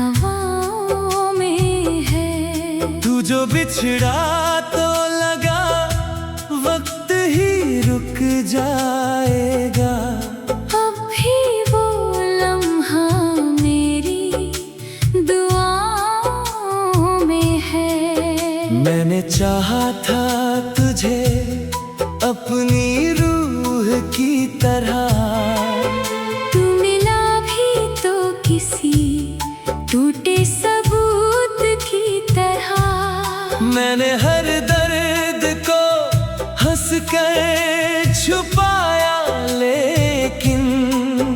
हवाओं में है। तू जो बिछड़ा तो लगा वक्त ही रुक जाएगा। अब भी वो लम्हा मेरी दुआओं में है। मैंने चाहा था तुझे अपनी रूह की तरह, तू मिला भी तो किसी टूटे सबूत की तरह। मैंने हर दर्द को हंस कर छुपाया, लेकिन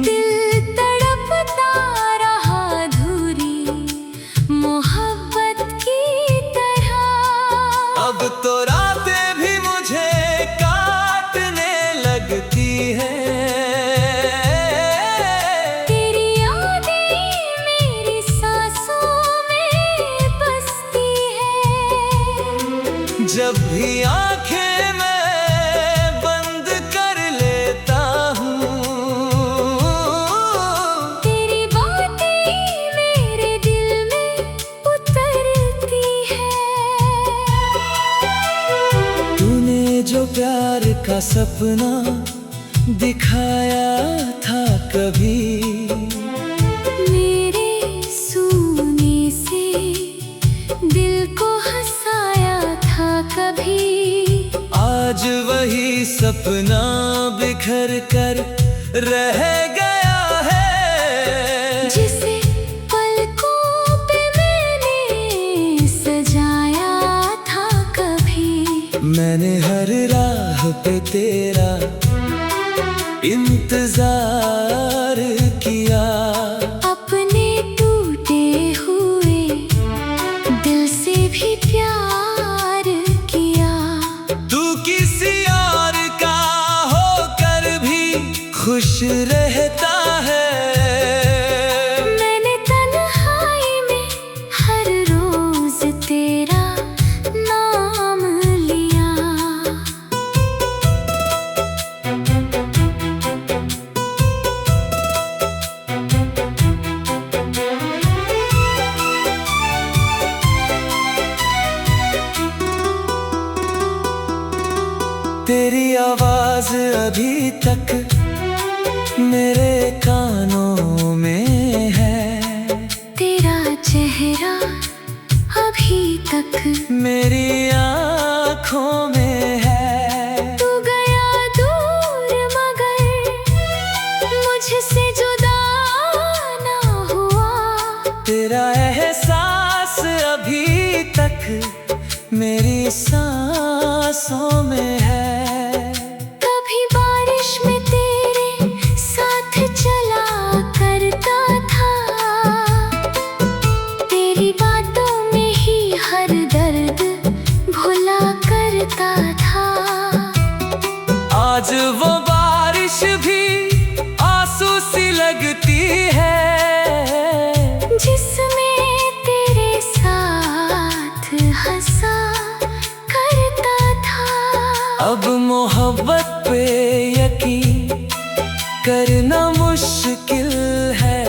दिल तड़पता रहा अधूरी मोहब्बत की तरह। अब तो रातें भी मुझे काटने लगती है। तेरी यादें मेरी सांसों में बसती है। जब भी आंखें मैं बंद कर लेता हूँ, तेरी बातें मेरे दिल में उतरती है। तूने जो प्यार का सपना दिखाया था कभी, मेरे सूने से दिल को हंसाया था कभी। आज वही सपना बिखर कर रह गया है। जिसे पलकों पे मैंने सजाया था कभी। मैंने हर राह पे तेरा इंतजार किया। अपने टूटे हुए दिल से भी प्यार किया। तू किसी और का होकर भी खुश रहता है। मैंने तन्हाई में हर रोज तेरा नाम लिया। तेरी आवाज अभी तक मेरे कानों में है। तेरा चेहरा अभी तक मेरी आँखों में है। तू गया दूर मगर मुझसे जुदा ना हुआ। तेरा एहसास अभी तक मेरी सांसों में है। कभी बारिश में तेरे साथ चला करता था। तेरी बातों में ही हर दर्द भुला करता था। आज वो बारिश भी आंसू सी लगती है। जिसमें तेरे साथ हंसा करता था। अब मोहब्बत पे यकीन करना मुश्किल है।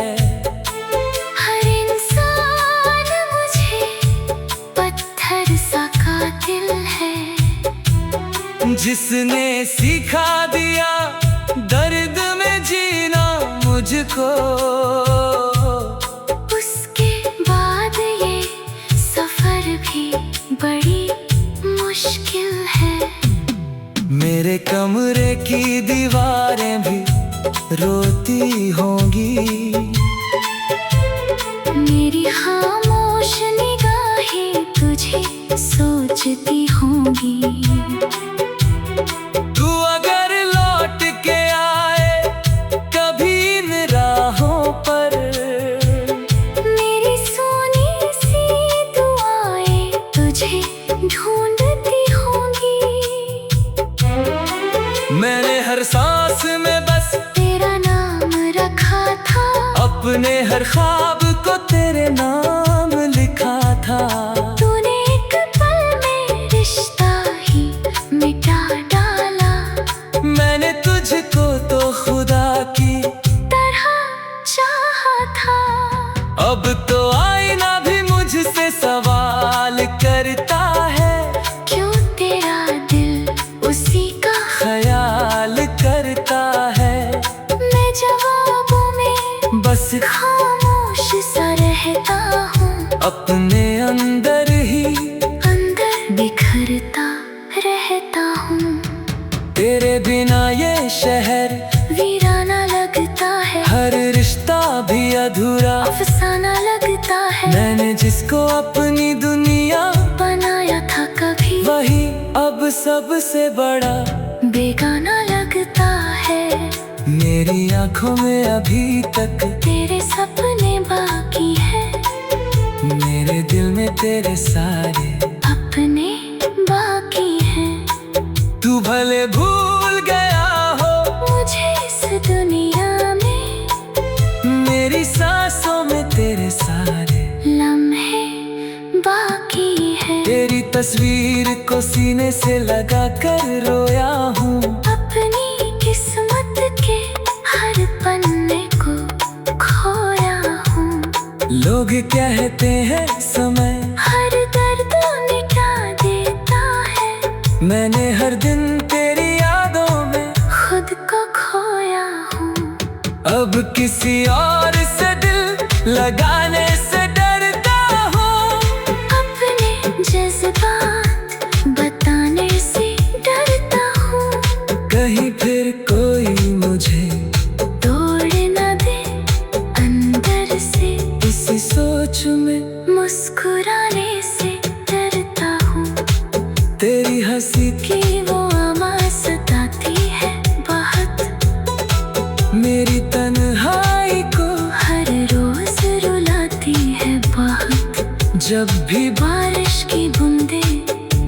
हर इंसान मुझे पत्थर सा कातिल है। जिसने सिखा दिया दर्द में जीना मुझको, उसके बाद ये सफर भी बड़ी मुश्किल है। मेरे कमरे की दीवारें भी रोती होंगी। मेरी खामोश निगाहें तुझे सोचती होंगी। तू अगर लौट के आए कभी इन राहों पर, मेरी सोनी सी दुआएं तुझे ढूंढती होंगी। मैंने हर सांस में बस तेरा नाम रखा था। अपने हर ख्वाब को तेरे नाम लिखा था। तूने एक पल में रिश्ता ही अपने अंदर ही अंदर बिखरता रहता हूँ। तेरे बिना ये शहर वीराना लगता है, हर रिश्ता भी अधूरा अफसाना लगता है। मैंने जिसको अपनी दुनिया बनाया था कभी, वही अब सबसे बड़ा बेगाना लगता है। मेरी आंखों में अभी तक तेरे सपने बाकी है, मेरे दिल में तेरे सारे अपने बाकी हैं। तू भले भूल गया हो मुझे इस दुनिया में, मेरी सांसों में तेरे सारे लम्हे बाकी हैं। तेरी तस्वीर को सीने से लगा कर रोया हूँ। अपनी किस्मत के हर पन्ने को खोया हूँ। लोग कहते हैं समय हर दर्द मिटा देता है, मैंने हर दिन तेरी यादों में खुद को खोया हूँ। अब किसी और से दिल लगाने से डरता हूँ। अपने जज्बात बताने से डरता हूँ। कहीं फिर कोई मुझे तोड़ न दे अंदर से, इसी सोच में मुस्कुराने से डरता हूँ। तेरी हंसी कि वो आवाज़ सताती है बहुत, मेरी तन्हाई को हर रोज रुलाती है बहुत। जब भी बारिश की बूंदें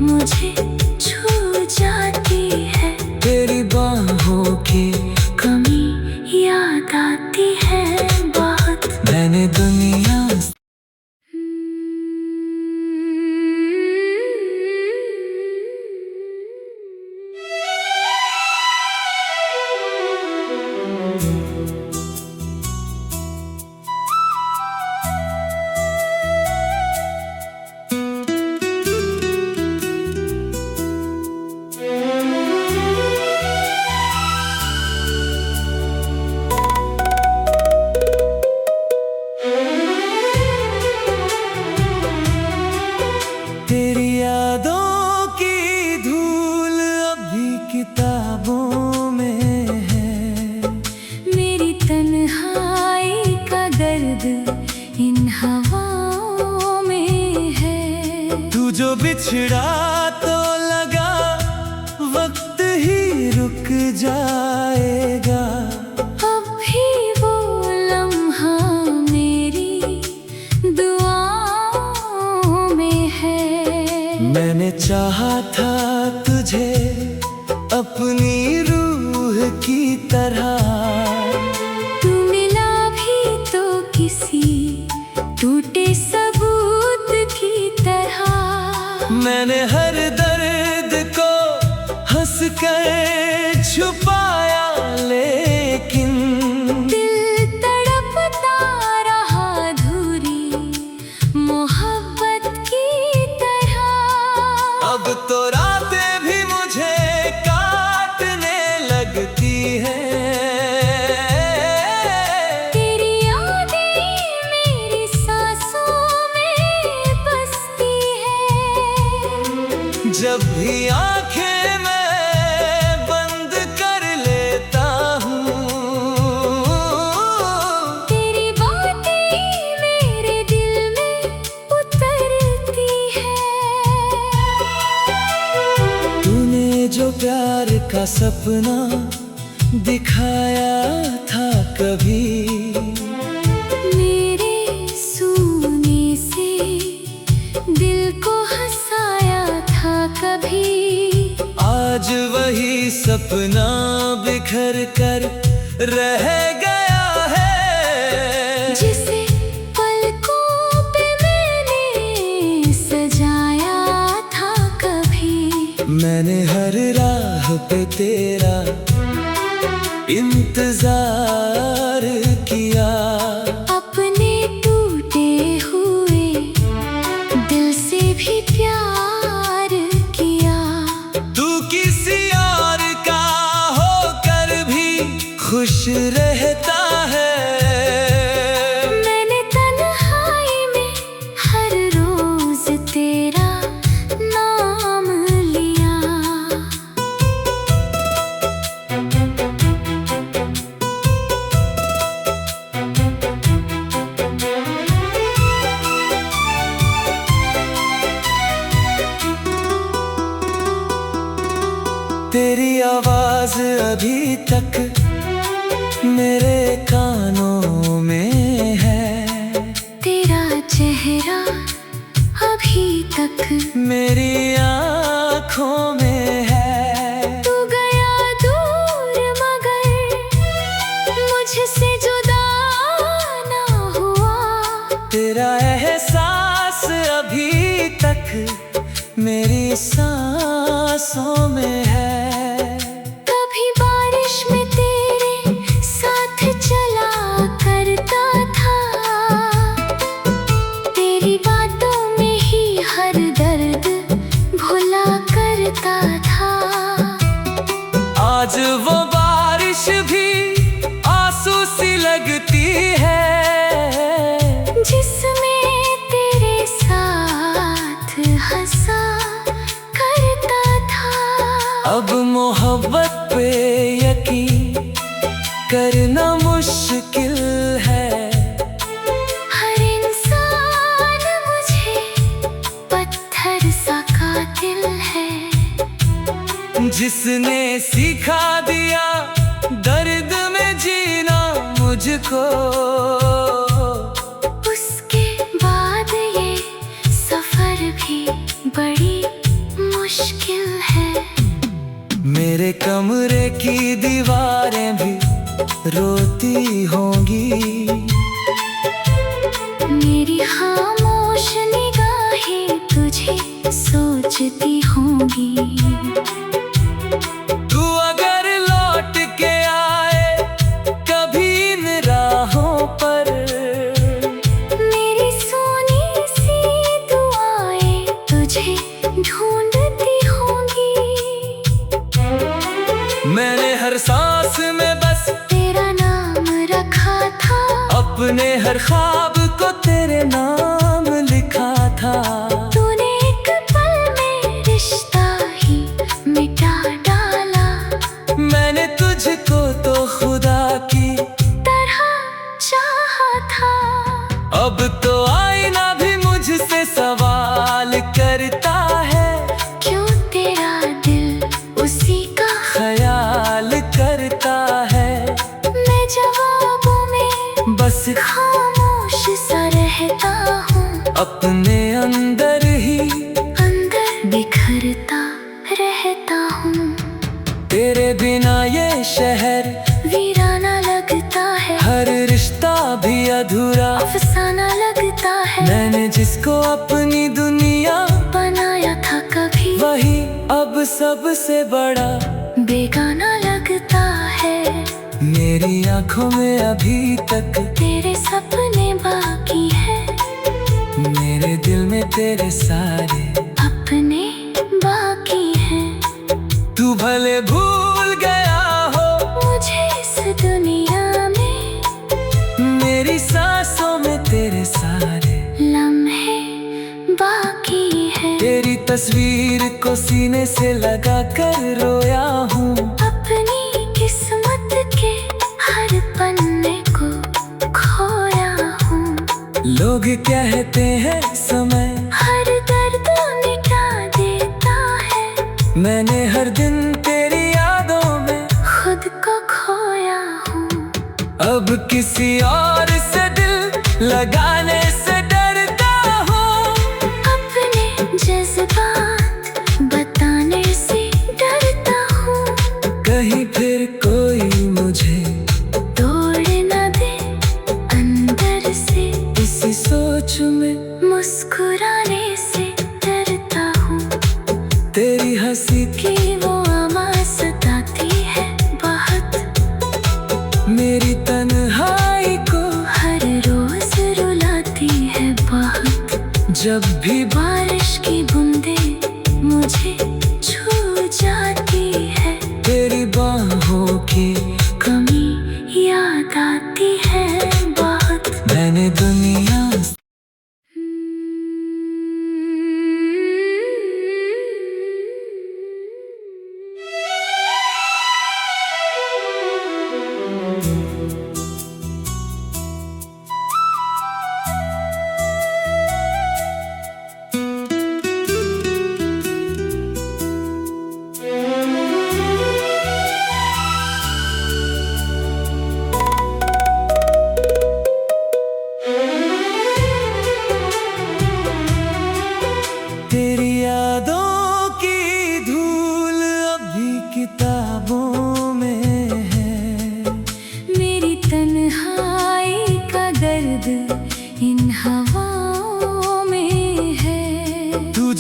मुझे छू जाती है, तेरी बाहों की कमी याद आती है बहुत। मैंने दुनिया तेरी यादों की धूल अभी किताबों में है। मेरी तन्हाई का दर्द इन हवाओं में है। तू जो बिछड़ा तो लगा वक्त ही रुक जाएगा। अब भी वो लम्हा मेरी दुआओं में है। मैंने चाहा था तुझे अपनी रूह की तरह, तू मिला भी तो किसी टूटे सबूत की तरह। मैंने हर दर्द को हंस कर छुपाया, लेकिन दिल तड़पता रहा अधूरी मोहब्बत की तरह। अब तो रातें भी मुझे काटने लगती हैं। तेरी यादें मेरी सांसों में बसती है। जब भी आंखें मैं बंद कर लेता हूँ, तेरी बातें मेरे दिल में उतरती है। तूने जो प्यार का सपना दिखाया था कभी, मेरे सूने से दिल को हंसाया था कभी। आज वही सपना बिखर कर रह गया है। जिसे पलकों पे मैंने सजाया था कभी। मैंने हर राह पे तेरा इंतजार किया। अपने टूटे हुए दिल से भी प्यार किया। तू किसी और का होकर भी खुश रहता है। मैंने तन्हाई में हर तेरी आवाज अभी तक मेरे कानों में है, तेरा चेहरा अभी तक मेरी आँखों में है। तू गया दूर मगर मुझसे जुदा ना हुआ, तेरा एहसास अभी तक मेरी सांसों में है। कभी बारिश में तेरे साथ चला करता था, तेरी बातों में ही हर दर्द भुला करता था। आज वो बारिश भी आंसू सी लगती है, जिसमें तेरे साथ हंसा करता था। अब मोहब्बत पे यकीन करना मुश्किल है। हर इंसान मुझे पत्थर सा कातिल है, जिसने सिखा दिया दर्द में जीना मुझको, उसके बाद ये सफर भी बड़ी मुश्किल है। मेरे कमरे की दीवारें भी रोती होंगी, मेरी खामोश निगाहें तुझे सोचती होंगी। तू अगर लौट के आए कभी इन राहों पर, मेरी सोनी सी दुआएं तुझे ढूंढती होंगी। मैंने हर सांस में बस तेरा नाम रखा था, अपने हर ख्वाब को तेरे नाम लिखा था। तूने एक पल में रिश्ता ही मिटा डाला, मैंने तुझको तो खुदा की तरह चाहा था। अब तो आईना भी मुझसे सवाल करता है, क्यों तेरा दिल उसी का ख्याल करता है। मैं जवाबों में बस खामोश सा रहता हूँ, अपने अंदर ही अंदर बिखरता रहता हूँ। तेरे बिना ये शहर वीराना लगता है, हर रिश्ता भी अधूरा अफसाना लगता है। मैंने जिसको अपनी दुनिया बनाया था कभी, वही अब सबसे बड़ा बेगाना लगता है। मेरी आंखों में अभी तक तेरे सपने बाकी है, मेरे दिल में तेरे सारे अपने बाकी हैं। तू भले भूल गया हो मुझे इस दुनिया में, मेरी सांसों में तेरे सारे लम्हे बाकी हैं। तेरी तस्वीर को सीने से लगा कर रोया हूँ, अपनी किस्मत के हर पन्ने को खोया हूँ। लोग कहते हैं समय हर दर्द मिटा देता है, मैंने हर दिन तेरी यादों में खुद को खोया हूँ। अब किसी और से दिल लगाने से डरता हूँ, अपने जज्बात बताने से डरता हूँ। कहीं फिर कोई मुझे तोड़ न दे अंदर से, इसी सोच में मुस्कुराने से डरता हूँ। तेरी हंसी की कि वो आवाज़ सताती है बहुत, मेरी तन्हाई को हर रोज रुलाती है बहुत। जब भी बारिश की बूंदें मुझे छू जाती है, तेरी बाहों की कमी याद आती है बहुत। मैंने दुनिया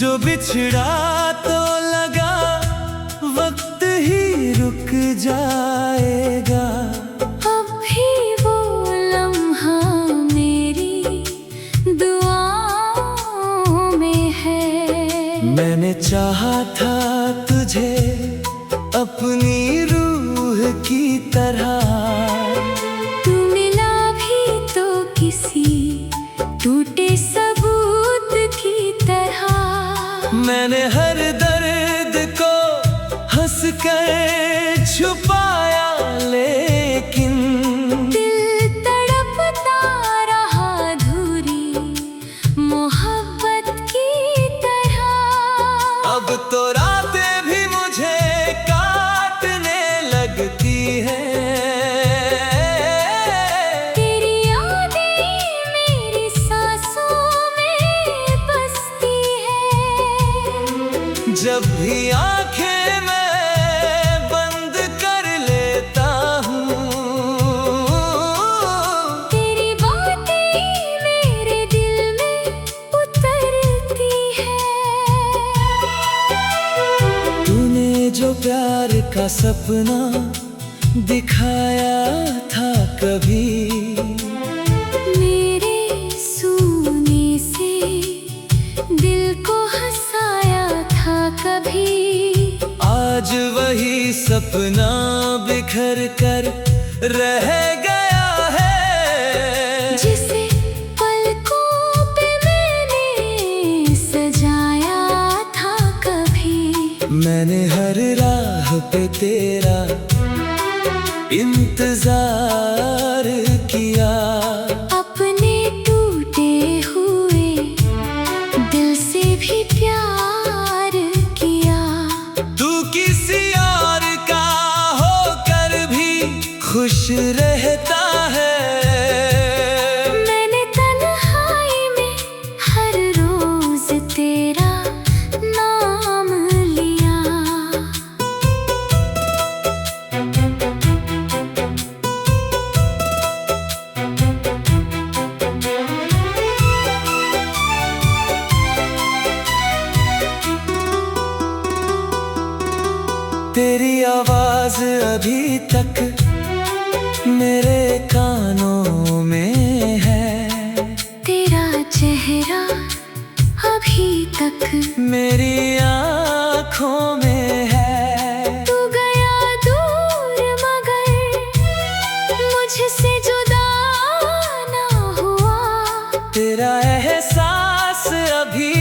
जो बिछड़ा तो लगा वक्त ही रुक जाएगा। अब भी वो लम्हा मेरी दुआओं में है। मैंने चाहा था तुझे अपनी रूह की तरह, तू मिला भी तो किसी टूटे सबूत की तरह। मैंने हर दर्द को हंस कर छुपाया, लेकिन दिल तड़पता रहा अधूरी मोहब्बत की तरह। अब तो रातें भी मुझे काटने लगती है। तेरी यादें मेरी सांसों में बसती है। जब भी आंखें मैं बंद कर लेता हूँ, तेरी बातें मेरे दिल में उतरती है। तूने जो प्यार का सपना दिखाया था कभी, मेरे सूने से दिल को हंसाया था कभी। आज वही सपना बिखर कर रह गया है। जिसे पलकों पे मैंने सजाया था कभी। मैंने हर राह पे तेरा इंतजार किया, अपने टूटे हुए दिल से भी प्यार किया। तू किसी और का होकर भी खुश रहता है। मैंने तन्हाई में हर रोज तेरा नाम लिया। तेरी आवाज अभी तक मेरे कानों में है। तेरा चेहरा अभी तक मेरी आँखों में है। तू गया दूर मगर मुझसे जुदा ना हुआ। तेरा एहसास अभी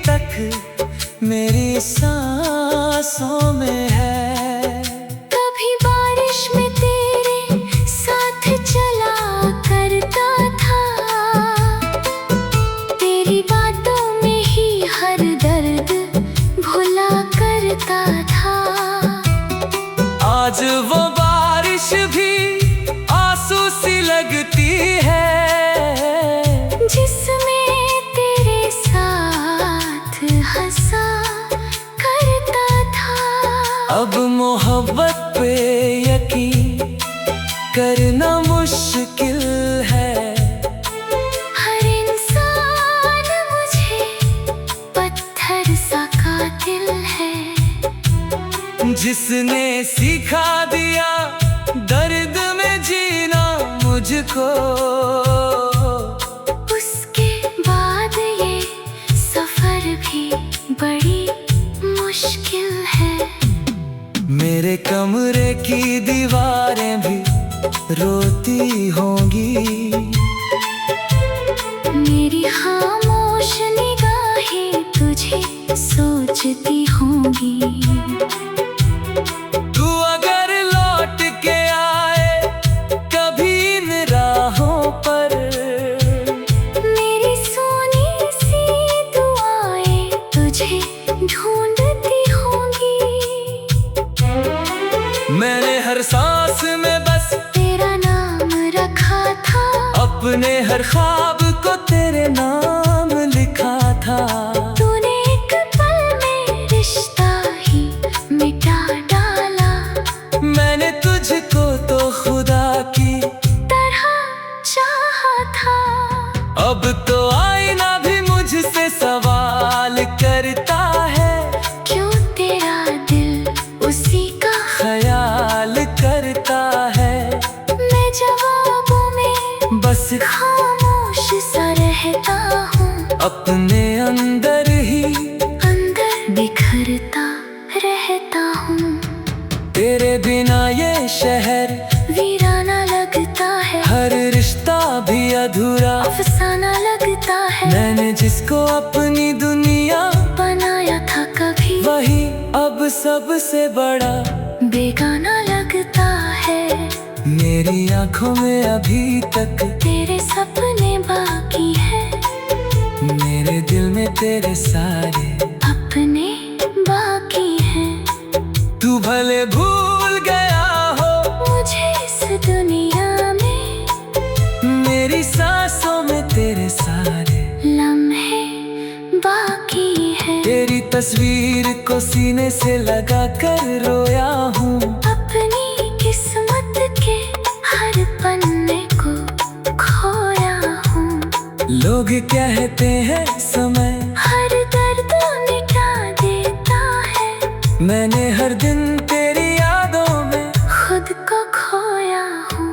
तक मेरी सांसों में है। कभी बारिश में तेरे साथ चला करता था। तेरी बातों में ही हर दर्द भुला करता था। आज वो बारिश भी आंसू सी लगती है, जिसमें तेरे साथ हंसा करता था। अब मोहब्बत पे यकीन करना मुश्किल है। हर इंसान मुझे पत्थर सा कातिल है। जिसने सिखा दिया दर्द में जीना मुझको, उसके बाद ये सफर भी बड़ी मुश्किल है। मेरे कमरे की दीवारें भी रोती होंगी। मेरी खामोश निगाहें तुझे सोचती होंगी। तू अगर लौट के आए कभी इन राहों पर, मेरी सोनी सी दुआएं तुझे ढूंढती होंगी। मैंने हर सांस में बस तेरा नाम रखा था। अपने हर ख्वाब को तेरे नाम लिखा था। तूने एक पल में रिश्ता ही मिटा डाला। मैंने तुझको तो खुदा की तरह चाहा था। अब तो आईना भी मुझसे सवाल करता मैंने जिसको अपनी दुनिया बनाया था कभी, वही अब सबसे बड़ा बेगाना लगता है। मेरी आंखों में अभी तक तेरे सपने बाकी है, मेरे दिल में तेरे सारे अपने बाकी हैं। तू भले भूल गया हो मुझे इस दुनिया में, मेरी सांसों में तेरे सारे लम्हे बाकी हैं। तेरी तस्वीर को सीने से लगा कर रोया हूँ, अपनी किस्मत के हर पन्ने को खोया हूँ। लोग कहते हैं समय हर दर्द मिटा देता है, मैंने हर दिन तेरी यादों में खुद को खोया हूँ।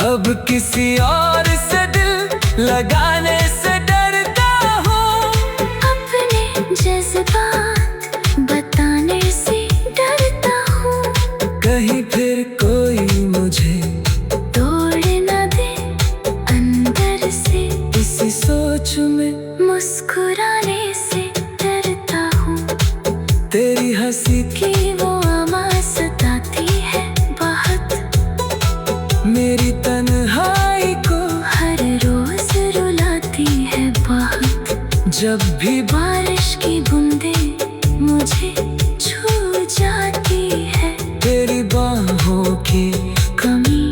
अब किसी और से दिल लगाने से डरता हूँ, अपने जज्बात बताने से डरता हूँ। कहीं फिर कोई मुझे तोड़ न दे अंदर से, इसी सोच में मुस्कुराने से डरता हूँ। तेरी हंसी कि वो आवाज़ सताती है बहुत, मेरी तन्हाई को हर रोज रुलाती है बहुत। जब भी बारिश की बूंदें मुझे छू जाती है, तेरी बाहों की कमी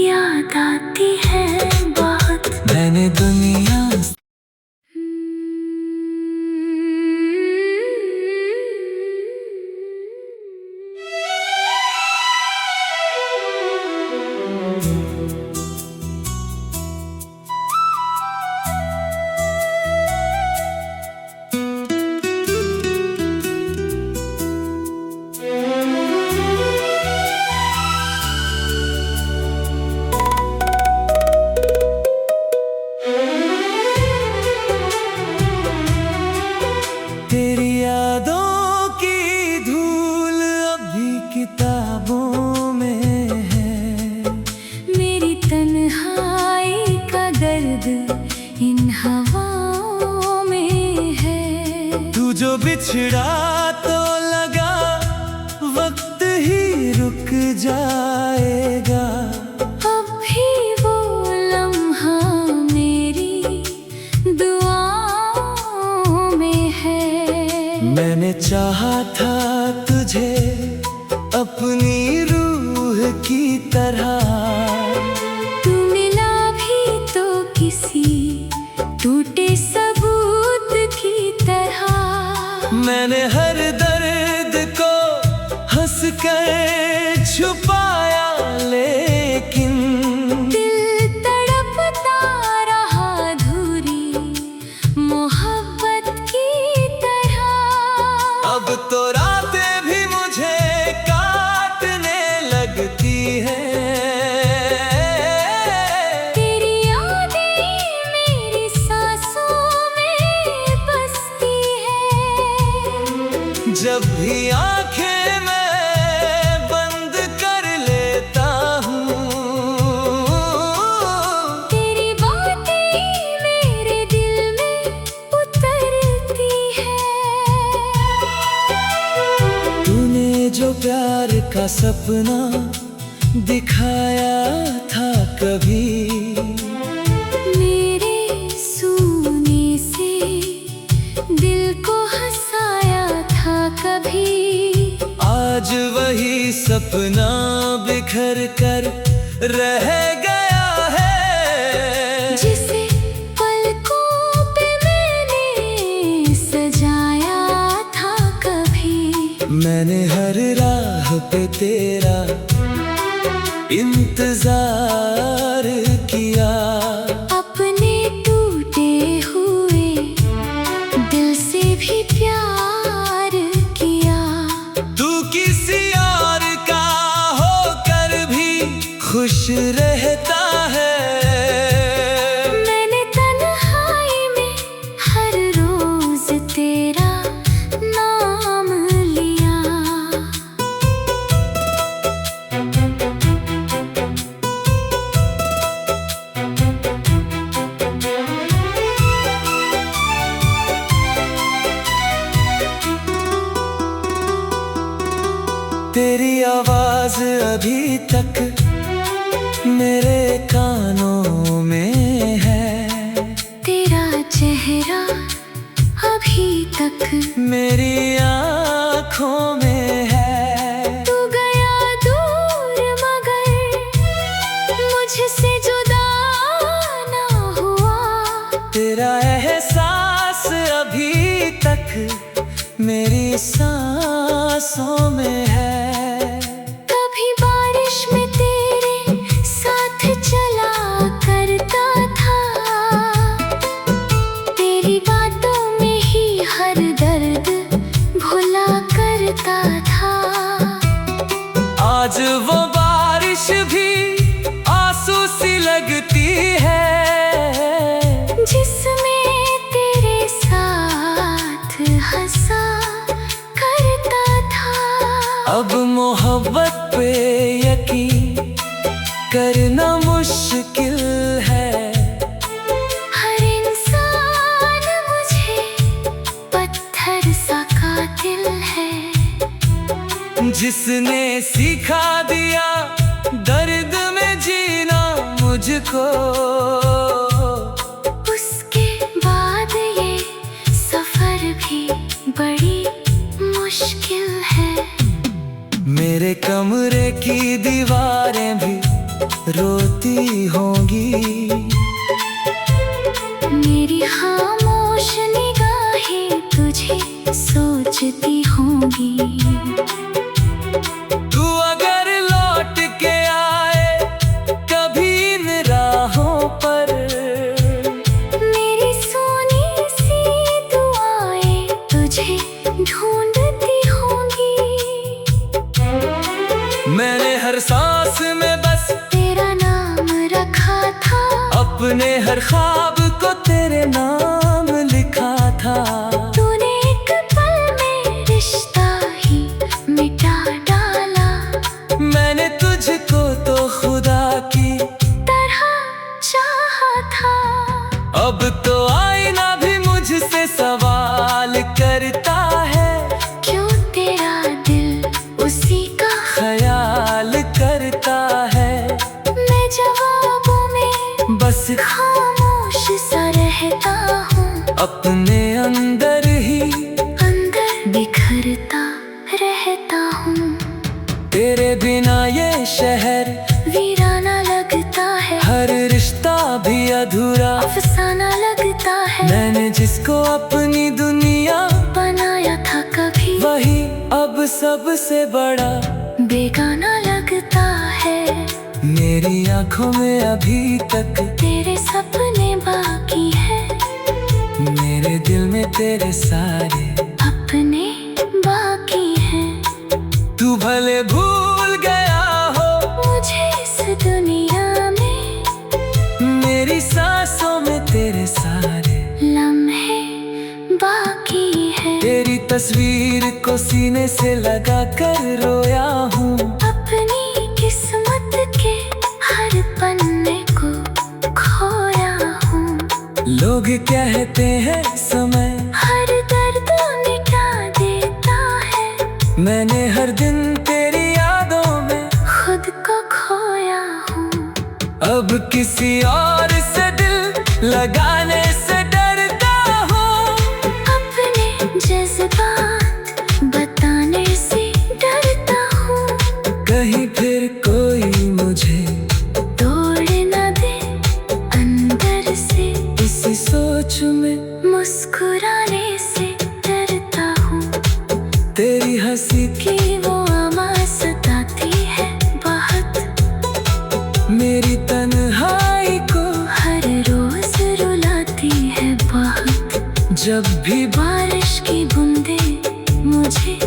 याद आती है बहुत। मैंने दुनिया तेरी यादों की धूल अभी किताबों में है, मेरी तन्हाई का दर्द इन हवाओं में है। तू जो बिछड़ा तो लगा वक्त ही रुक जाएगा, अब भी वो लम्हा मेरी दुआओं में है। मैंने चाहा था तुझे अपनी रूह की तरह, तू मिला भी तो किसी टूटे सबूत की तरह। मैंने हर दर्द को हंस कर छुपाया, लेकिन दिल तड़पता रहा अधूरी मोहब्बत की तरह। अब तो रातें भी मुझे काटने लगती है, तेरी यादें मेरी सांसों में बसती है। जब भी आंखें मैं बंद कर लेता हूँ, तेरी बातें मेरे दिल में उतरती है। तूने जो प्यार का सपना दिखाया था कभी, मेरे सूने से दिल को हंसाया था कभी। आज वही सपना बिखर कर रह गया है, जिसे पलकों पे मैंने सजाया था कभी। मैंने हर राह पे तेरा इंतजार किया, अपने टूटे हुए दिल से भी प्यार किया। तू किसी और का होकर भी खुश रहता है, मैंने तन्हाई में हर रोज तेरा नाम लिया। तेरी आवाज अभी तक मेरे कानों में है, तेरा चेहरा अभी तक मेरी आँखों में है। तू गया दूर मगर मुझसे जुदा ना हुआ, तेरा एहसास अभी तक मेरी सांसों में है। कभी बारिश में तेरे साथ चला करता था, तेरी बातों में ही हर दर्द भुला करता था। आज वो बारिश भी आंसू सी लगती है, जिसमें तेरे साथ हंसा करता था। अब मोहब्बत पे यकीन करना मुश्किल है। हर इंसान मुझे पत्थर सा कातिल है, जिसने सिखा दिया दर्द में जीना मुझको। उसके बाद ये सफर भी बड़ी मुश्किल है। मेरे कमरे की दीवारें भी रोती होंगी, मेरी खामोश निगाहें तुझे सोचती होंगी। तू अगर लौट के आए कभी इन राहों पर, मेरी सोनी सी दुआएं तुझे ढूंढती होंगी। मैंने हर सांस में बस तेरा नाम रखा था, अपने हर ख्वाब को तेरे नाम लिखा था। तूने एक पल में रिश्ता ही मिटा डाला, मैंने तुझको तो खुदा की तरह चाहा था। अब तो आईना भी मुझसे सवाल करता है, क्यों तेरा दिल उसी का ख्याल करता है। मैं जवाबों में बस खामोश सा रहता हूँ, अपने अंदर ही अंदर बिखरता रहता हूँ। तेरे बिना ये शहर वीराना लगता है, हर रिश्ता भी अधूरा अफसाना लगता है। मैंने जिसको अपनी दुनिया बनाया था कभी, वही अब सबसे बड़ा बेगाना लगता है। मेरी आंखों में अभी तक तेरे सपने बाकी है, मेरे दिल में तेरे सारे अपने बाकी हैं। तू भले भूल गया हो मुझे इस दुनिया में, मेरी सांसों में तेरे सारे लम्हे बाकी हैं। तेरी तस्वीर को सीने से लगा कर रोया हूँ, अपनी किस्मत के हर पन्ने को खोया हूँ। लोग कहते हैं समय हर दर्द मिटा देता है, मैंने हर दिन तेरी यादों में खुद को खोया हूँ। अब किसी और से दिल लगाने से डरता हूँ, अपने जज्बात बताने से डरता हूँ। कहीं फिर कोई मुझे तोड़ न दे अंदर से, इसी सोच में मुस्कुराने से डरता हूँ। तेरी हंसी कि वो आवाज़ सताती है बहुत, मेरी तन्हाई को हर रोज रुलाती है बहुत। जब भी बारिश की बूंदें मुझे